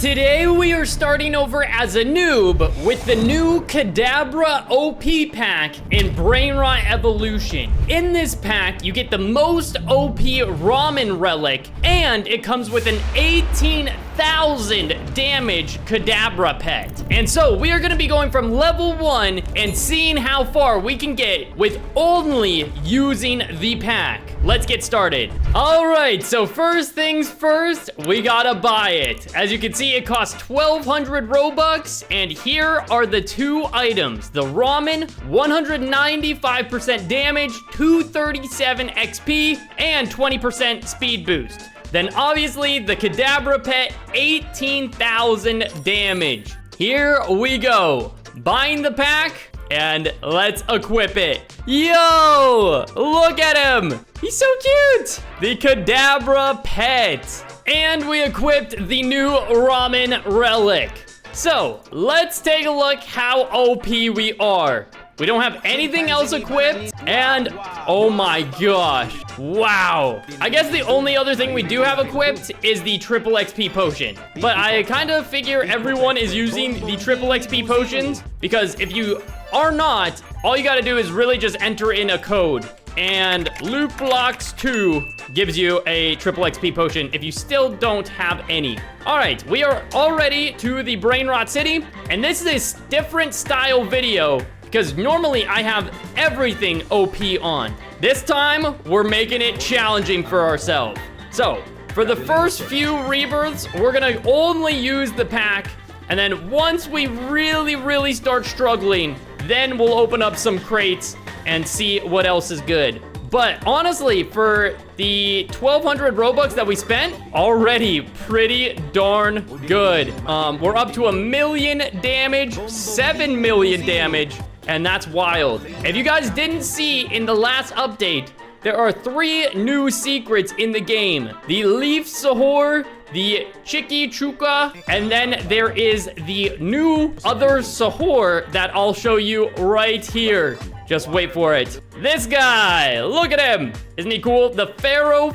Today we are starting over as a noob with the new CADABRA OP pack in Brainrot Evolution. In this pack, you get the most OP ramen relic, and it comes with an 18,000 damage CADABRA pet. And so we are gonna be going from level 1 and seeing how far we can get with only using the pack. Let's get started. All right, so first things first, we gotta buy it. As you can see, it costs 1,200 Robux, and here are the two items. The ramen, 195% damage, 237 XP, and 20% speed boost. Then obviously the CADABRA pet, 18,000 damage. Here we go. Buying the pack, and let's equip it. Yo, look at him. He's so cute. The CADABRA pet. And we equipped the new ramen relic. So let's take a look how OP we are. We don't have anything else equipped, and oh my gosh, wow. I guess the only other thing we do have equipped is the triple XP potion. But I kind of figure everyone is using the triple XP potions, because if you are not, all you gotta do is really just enter in a code. And LukeBlox 2 gives you a triple XP potion if you still don't have any. All right, we are already to the Brainrot City, and this is a different style video because normally I have everything OP on. This time, we're making it challenging for ourselves. So, for the first few rebirths, we're gonna only use the pack, and then once we really start struggling, then we'll open up some crates and see what else is good. But honestly, for the 1,200 Robux that we spent, already pretty darn good. We're up to 1 million damage, 7 million damage, and that's wild. If you guys didn't see in the last update, there are 3 new secrets in the game. The Leaf Sahur, the Chicky Chuka, and then there is the new other Sahur that I'll show you right here. Just wait for it. This guy, look at him. Isn't he cool? The Pharaoh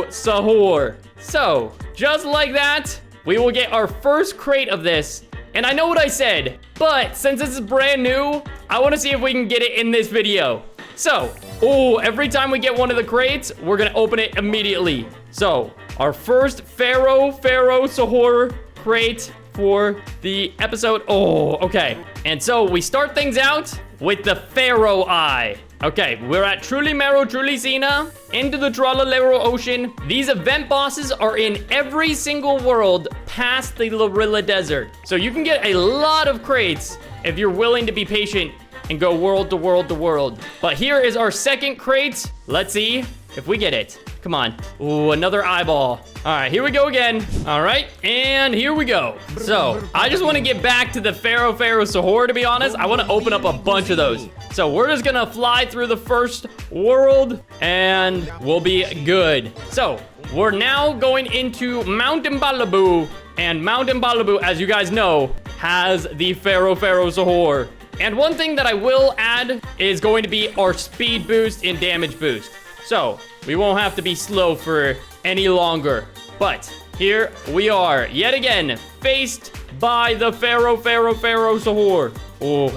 Sahur. So, just like that, we will get our first crate of this. And I know what I said, but since this is brand new, I want to see if we can get it in this video. So, every time we get one of the crates, we're gonna open it immediately. So, our first Pharaoh Sahur crate for the episode. Okay. And so we start things out with the Pharaoh Eye. Okay, we're at Truly Mero, Truly Zena, into the Tralalero Ocean. These event bosses are in every single world past the Lorilla Desert. So you can get a lot of crates if you're willing to be patient and go world to world to world. But here is our second crate. Let's see if we get it. Come on. Another eyeball. All right, here we go again. All right, and here we go. So, I just want to get back to the Pharaoh Sahur, to be honest. I want to open up a bunch of those. So, we're just going to fly through the first world, and we'll be good. So, we're now going into Mountain Balabu, and Mountain Balabu, as you guys know, has the Pharaoh Sahur. And one thing that I will add is going to be our speed boost and damage boost. So, we won't have to be slow for any longer. But here we are, yet again, faced by the Pharaoh Sahur.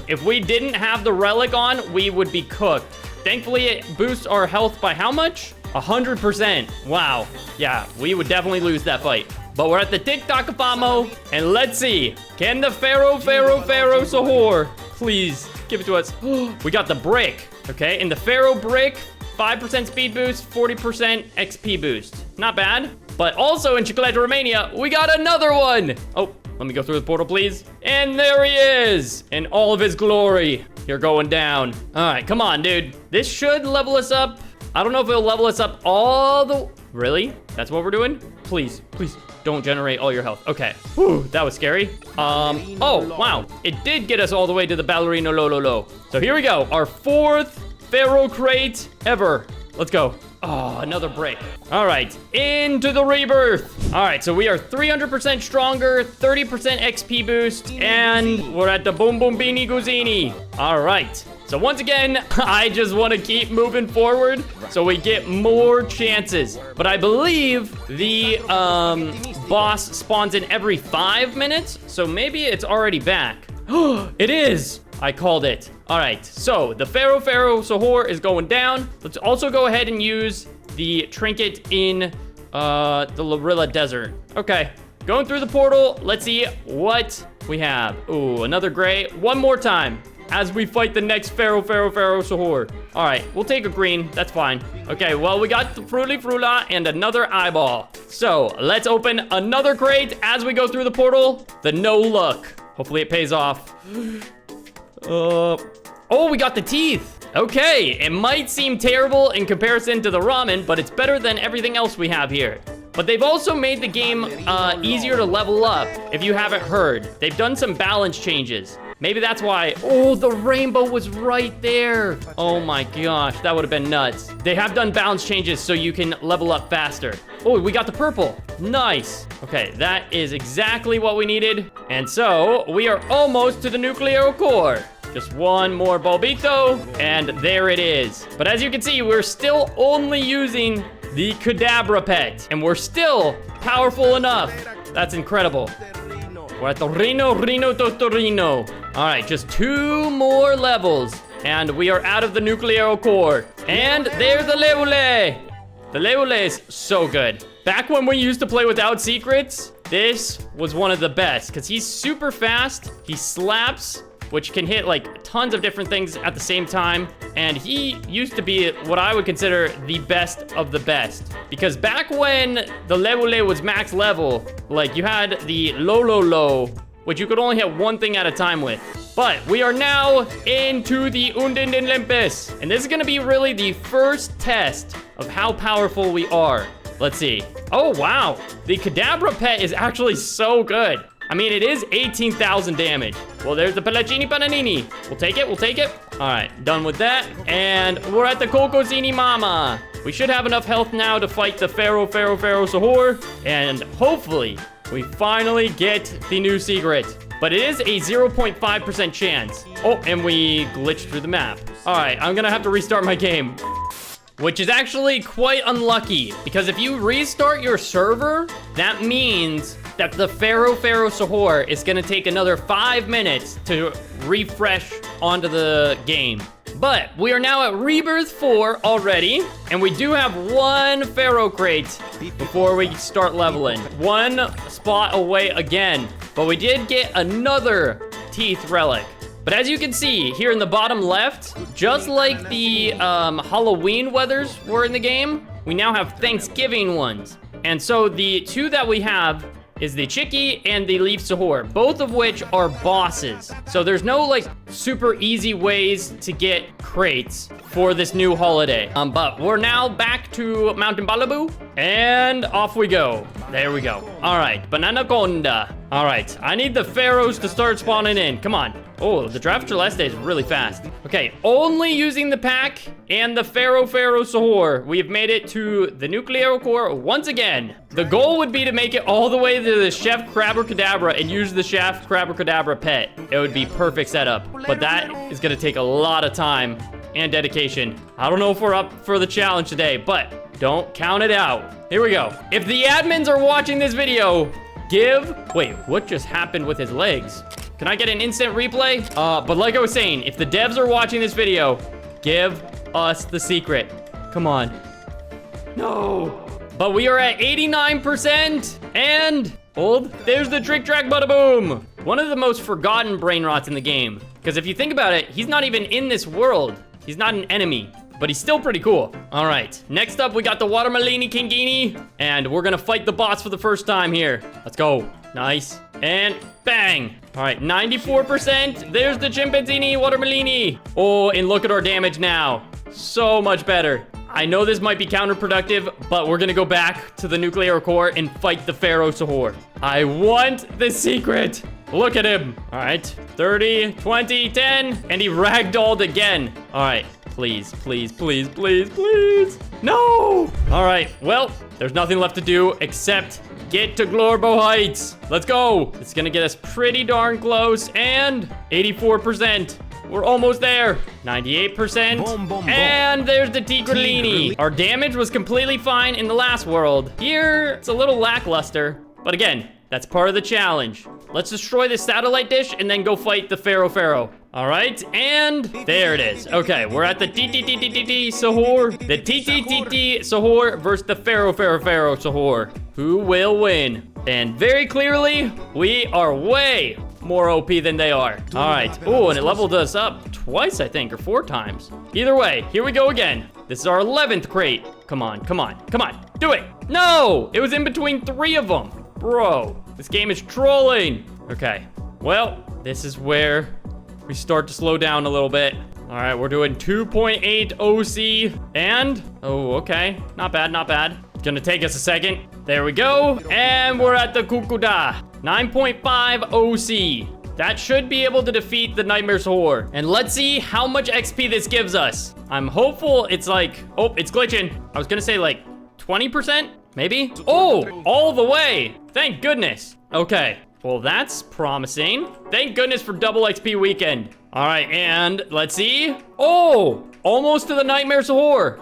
If we didn't have the relic on, we would be cooked. Thankfully, it boosts our health by how much? 100%. Wow. Yeah, we would definitely lose that fight. But we're at the TikTok Famo, and let's see. Can the Pharaoh Sahur please give it to us? We got the brick. Okay, and the Pharaoh brick, 5% speed boost, 40% XP boost. Not bad. But also in Chocolate Romania, we got another one. Oh, let me go through the portal, please. And there he is in all of his glory. You're going down. All right, come on, dude. This should level us up. I don't know if it'll level us up all the... Really? That's what we're doing? Please don't generate all your health. Okay. Whew, that was scary. Oh, wow. It did get us all the way to the Ballerina Lololo. So here we go. Our 4th Pharaoh crate ever. Let's go. Oh, another break. All right, into the rebirth. All right, so we are 300% stronger, 30% XP boost, and we're at the Boom Boom Beanie Guzini. All right, So once again, I just want to keep moving forward so we get more chances. But I believe the boss spawns in every 5 minutes, so maybe it's already back. It is! I called it. All right, so the Pharaoh Sahur is going down. Let's also go ahead and use the trinket in the Lorilla Desert. Okay, going through the portal. Let's see what we have. Ooh, another gray. One more time as we fight the next Pharaoh Sahur. All right, we'll take a green. That's fine. Okay, well, we got the Fruity Frula and another eyeball. So let's open another crate as we go through the portal. The no luck. Hopefully it pays off. Oh, we got the teeth. Okay, it might seem terrible in comparison to the ramen, but it's better than everything else we have here. But they've also made the game easier to level up, if you haven't heard. They've done some balance changes. Maybe that's why. Oh, the rainbow was right there. Oh my gosh, that would have been nuts. They have done balance changes so you can level up faster. Oh, we got the purple. Nice. Okay, that is exactly what we needed. And so we are almost to the nuclear core. Just one more bulbito, and there it is. But as you can see, we're still only using the CADABRA pet, and we're still powerful enough. That's incredible. We're at the Rino Totorino. All right, just 2 more levels, and we are out of the nuclear core. And there's the Leule. The Leule is so good. Back when we used to play without secrets, this was one of the best, because he's super fast. He slaps, which can hit like tons of different things at the same time. And he used to be what I would consider the best of the best. Because back when the Leule was max level, like you had the Lolo, which you could only hit one thing at a time with. But we are now into the Undin Limpus. And this is gonna be really the first test of how powerful we are. Let's see. Oh, wow. The CADABRA pet is actually so good. I mean, it is 18,000 damage. Well, there's the Pelagini Pananini. We'll take it, we'll take it. All right, done with that. And we're at the Cocosini Mama. We should have enough health now to fight the Pharaoh Sahur. And hopefully, we finally get the new secret. But it is a 0.5% chance. Oh, and we glitched through the map. All right, I'm gonna have to restart my game. Which is actually quite unlucky, because if you restart your server, that means that the Pharaoh Sahur is gonna take another 5 minutes to refresh onto the game. But we are now at Rebirth 4 already, and we do have 1 Pharaoh crate before we start leveling. 1 spot away again, but we did get another teeth relic. But as you can see here in the bottom left, just like the Halloween weathers were in the game, we now have Thanksgiving ones. And so the 2 that we have is the Chicky and the Leaf Sahur, both of which are bosses. So there's no like super easy ways to get crates for this new holiday. But we're now back to Mountain Balabu, and off we go. There we go. All right, Banana Conda. All right, I need the pharaohs to start spawning in. Come on. Oh, the Draft Celeste is really fast. Okay, only using the pack and the Pharaoh Sahur, we've made it to the nuclear core once again. The goal would be to make it all the way to the Chef Crabber-Cadabra and use the Chef Crabber-Cadabra pet. It would be perfect setup, but that is gonna take a lot of time and dedication. I don't know if we're up for the challenge today, but don't count it out. Here we go. If the admins are watching this video, wait, what just happened with his legs? Can I get an instant replay? But like I was saying, if the devs are watching this video, give us the secret. Come on. No. But we are at 89%, and there's the Trick Track Bada Boom. One of the most forgotten Brainrots in the game. Because if you think about it, he's not even in this world. He's not an enemy, but he's still pretty cool. All right, next up, we got the Watermelini Kingini, and we're gonna fight the boss for the first time here. Let's go. Nice. And bang. All right, 94%. There's the Chimpanzini Watermelini. Oh, and look at our damage now. So much better. I know this might be counterproductive, but we're gonna go back to the nuclear core and fight the Pharaoh Sahur. I want the secret. Look at him. All right, 30, 20, 10, and he ragdolled again. All right, please, please, please, please, please. No. All right, well, there's nothing left to do except get to Glorbo Heights. Let's go. It's gonna get us pretty darn close, and 84%. We're almost there. 98%. Boom, boom, boom. And there's the Tigrellini. Our damage was completely fine in the last world. Here, it's a little lackluster. But again, that's part of the challenge. Let's destroy this satellite dish and then go fight the Pharaoh. All right, and there it is. Okay, we're at the T Sahur. The T Sahur versus the Pharaoh Sahur. Who will win? And very clearly, we are way more OP than they are. All right. Oh, and it leveled us up twice, I think, or 4 times. Either way, here we go again. This is our 11th crate. Come on, come on, come on. Do it. No, it was in between 3 of them. Bro, this game is trolling. Okay, well, this is where we start to slow down a little bit. All right, we're doing 2.8 OC. And, oh, okay. Not bad, not bad. It's gonna take us a second. There we go. And we're at the Kukuda. 9.5 OC. That should be able to defeat the Nightmare Sahur. And let's see how much XP this gives us. I'm hopeful it's like, oh, it's glitching. I was gonna say like 20%, maybe? Oh, all the way. Thank goodness. Okay, well, that's promising. Thank goodness for double XP weekend. All right, and let's see. Oh, almost to the Nightmare Sahur.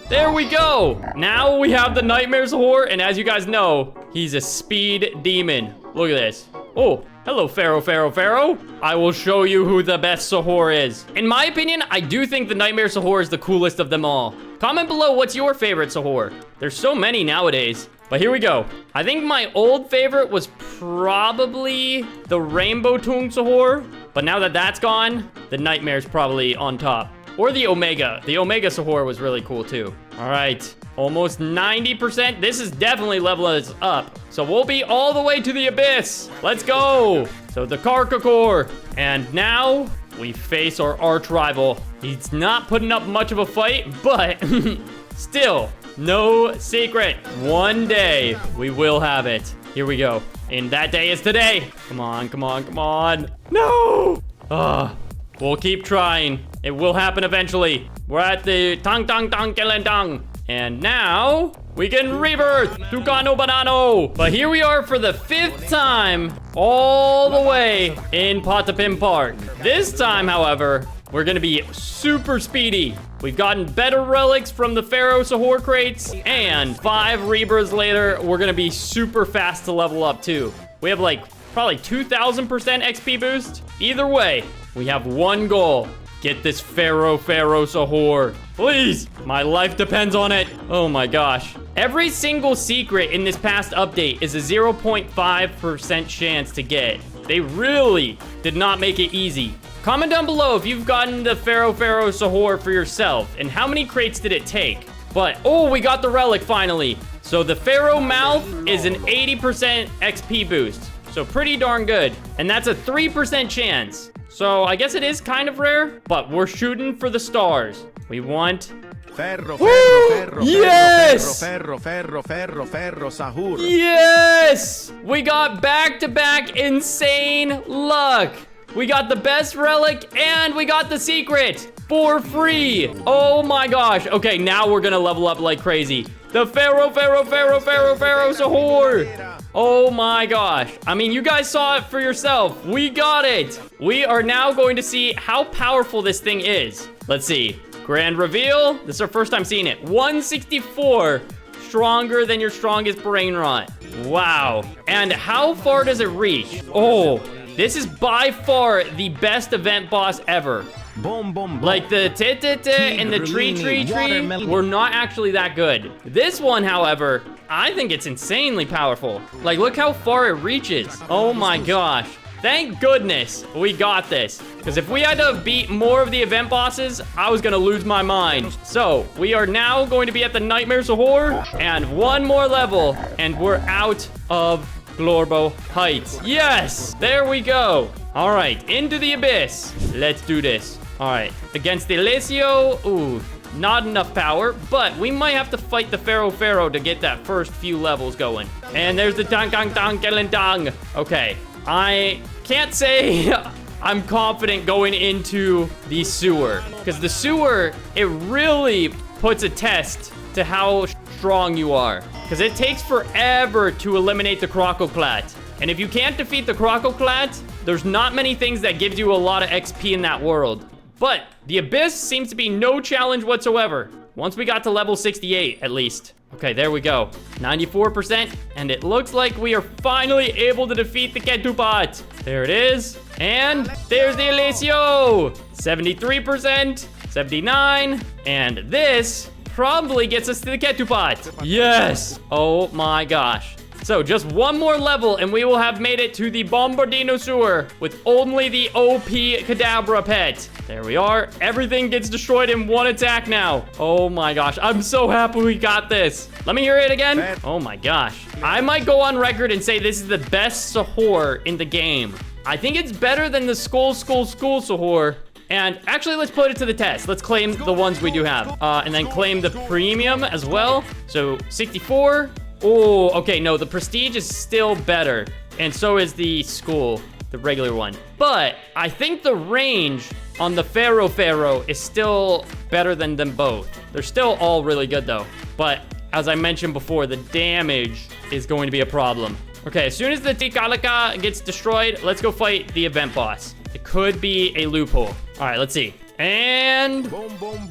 There we go. Now we have the Nightmare Sahur, and as you guys know, he's a speed demon. Look at this. Oh, hello, Pharaoh. I will show you who the best Sahur is. In my opinion, I do think the Nightmare Sahur is the coolest of them all. Comment below what's your favorite Sahur. There's so many nowadays. But here we go. I think my old favorite was probably the Rainbow Tung Sahur. But now that that's gone, the Nightmare's probably on top. Or the Omega. The Omega Sahur was really cool too. All right, almost 90%. This is definitely leveling us up. So we'll be all the way to the abyss. Let's go. So the Karkakor. And now we face our arch rival. He's not putting up much of a fight, but still, no secret. One day we will have it. Here we go. And that day is today. Come on, come on, come on. No! We'll keep trying. It will happen eventually. We're at the Tang Kelendang. And now we can rebirth Tucano Banano. But here we are for the 5th time all the way in Patapim Park. This time, however, we're gonna be super speedy. We've gotten better relics from the Pharaoh Sahur crates, and 5 rebirths later, we're gonna be super fast to level up too. We have like probably 2,000% XP boost. Either way, we have one goal. Get this Pharaoh Sahur. Please, my life depends on it. Oh my gosh. Every single secret in this past update is a 0.5% chance to get. They really did not make it easy. Comment down below if you've gotten the Pharaoh Sahur for yourself, and how many crates did it take? But, oh, we got the relic finally. So the Pharaoh mouth is an 80% XP boost. So pretty darn good. And that's a 3% chance. So I guess it is kind of rare, but we're shooting for the stars. We want... Yes! Sahur. Yes! We got back-to-back insane luck. We got the best relic and we got the secret for free. Oh my gosh. Okay, now we're gonna level up like crazy. The Pharaoh Sahur. Oh my gosh. I mean, you guys saw it for yourself. We got it. We are now going to see how powerful this thing is. Let's see. Grand reveal. This is our first time seeing it. 164. Stronger than your strongest Brainrot. Wow. And how far does it reach? Oh, this is by far the best event boss ever. Boom, boom, boom. Like the and the tree were not actually that good. This one, however, I think it's insanely powerful. Like, look how far it reaches. Oh my gosh. Thank goodness we got this. Because if we had to beat more of the event bosses, I was gonna lose my mind. So, we are now going to be at the Nightmare Sahur, and one more level, and we're out of Glorbo Heights. Yes, there we go. All right, into the abyss. Let's do this. All right, against the Alessio. Ooh, not enough power, but we might have to fight the Pharaoh to get that first few levels going. And there's the Tang Kelendang. Okay, I can't say I'm confident going into the sewer, because the sewer, it really puts a test to how strong you are, because it takes forever to eliminate the Crococlat. And if you can't defeat the Crococlat, there's not many things that gives you a lot of XP in that world. But the Abyss seems to be no challenge whatsoever. Once we got to level 68, at least. Okay, there we go. 94%, and it looks like we are finally able to defeat the Ketupat. There it is. And there's the Alessio. 73%, 79, and this probably gets us to the Ketupat. Yes! Oh my gosh. So just one more level and we will have made it to the Bombardino Sewer with only the OP Cadabra pet. There we are. Everything gets destroyed in one attack now. Oh my gosh. I'm so happy we got this. Let me hear it again. Oh my gosh. I might go on record and say this is the best Sahur in the game. I think it's better than the Skull Sahur. And actually, let's put it to the test. Let's claim the ones we do have. And then claim the premium as well. So 64. Oh, okay, no, the Prestige is still better. And so is the School, the regular one. But I think the range on the Pharaoh is still better than them both. They're still all really good, though. But as I mentioned before, the damage is going to be a problem. Okay, as soon as the Tikalaka gets destroyed, let's go fight the event boss. It could be a loophole. All right, let's see. And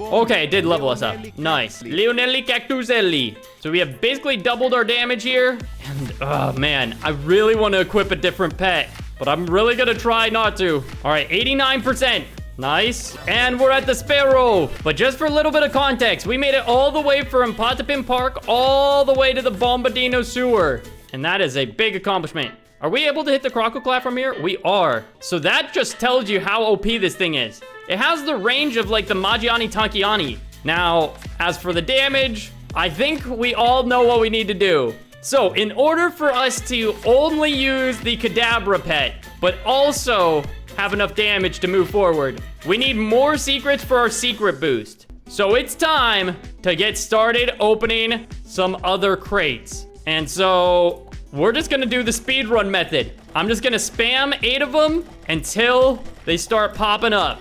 okay, it did level us up. Nice. Leonelli Cactuselli. So we have basically doubled our damage here. And oh man, I really want to equip a different pet, but I'm really gonna try not to. All right, 89%. Nice. And we're at the Pharaoh. But just for a little bit of context, we made it all the way from Patapim Park all the way to the Bombardino Sewer. And that is a big accomplishment. Are we able to hit the Crococlat from here? We are. So that just tells you how OP this thing is. It has the range of like the Magiani Tankiani. Now, as for the damage, I think we all know what we need to do. So in order for us to only use the Cadabra pet, but also have enough damage to move forward, we need more secrets for our secret boost. So it's time to get started opening some other crates. And so we're just gonna do the speedrun method. I'm just gonna spam 8 of them until they start popping up.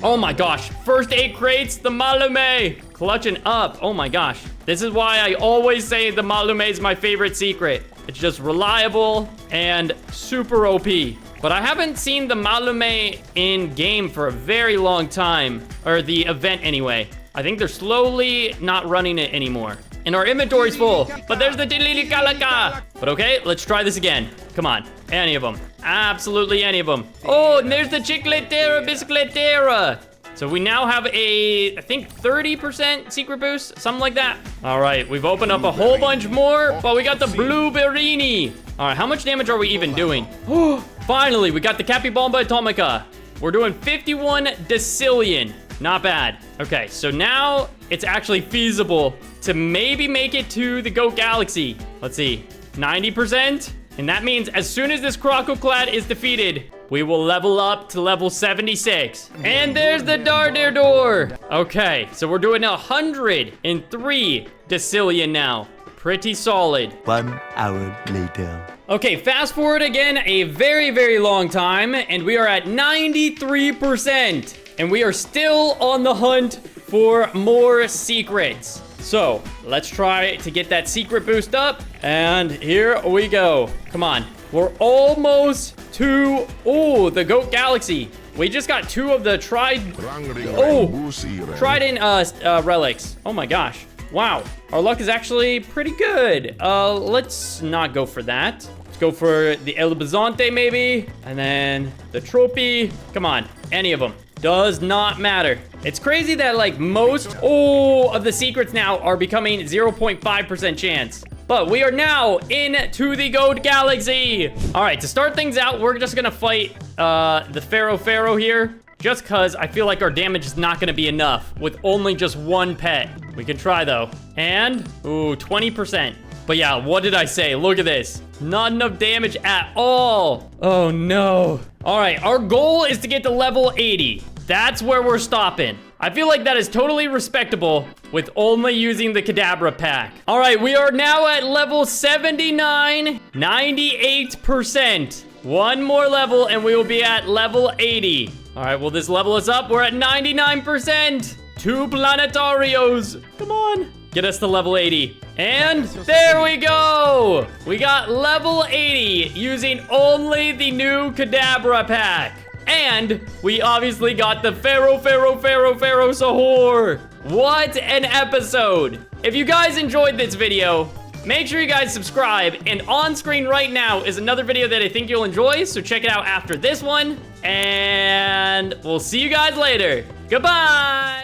Oh my gosh, first 8 crates, the Malume, clutching up. Oh my gosh, this is why I always say the Malume is my favorite secret. It's just reliable and super OP. But I haven't seen the Malume in game for a very long time, or the event anyway. I think they're slowly not running it anymore. And our inventory's full. But there's the Dililikalaka. But okay, let's try this again. Come on. Any of them. Absolutely any of them. Oh, and there's the Chicletera Bicicletera. So we now have a, I think, 30% secret boost. Something like that. All right, we've opened up a whole bunch more. But we got the Blueberrini. All right, how much damage are we even doing? Oh, finally, we got the Capybomba Atomica. We're doing 51 decillion. Not bad. Okay, so now it's actually feasible to maybe make it to the Goat Galaxy. Let's see, 90%. And that means as soon as this Crococlat is defeated, we will level up to level 76. And there's the Dardirdor. Okay, so we're doing 103 decillion now. Pretty solid. 1 hour later. Okay, fast forward again a very, very long time, and we are at 93%. And we are still on the hunt for more secrets. So let's try to get that secret boost up. And here we go. Come on. We're almost to, the Goat Galaxy. We just got 2 of the Trident relics. Oh my gosh. Wow. Our luck is actually pretty good. Let's not go for that. Let's go for the El Bizante maybe. And then the Trophy. Come on. Any of them. Does not matter. It's crazy that like most of the secrets now are becoming 0.5% chance. But we are now into the Goat Galaxy. All right, to start things out, we're just gonna fight the Pharaoh here. Just cause I feel like our damage is not gonna be enough with only just 1 pet. We can try though. And, 20%. But yeah, what did I say? Look at this. Not enough damage at all. Oh no. All right, our goal is to get to level 80. That's where we're stopping. I feel like that is totally respectable with only using the Cadabra pack. All right, we are now at level 79, 98%. 1 more level and we will be at level 80. All right, will this level us up? We're at 99%. 2 Planetarios. Come on. Get us to level 80. And there we go. We got level 80 using only the new CADABRA pack. And we obviously got the Pharaoh Sahur. What an episode. If you guys enjoyed this video, make sure you guys subscribe. And on screen right now is another video that I think you'll enjoy. So check it out after this one. And we'll see you guys later. Goodbye.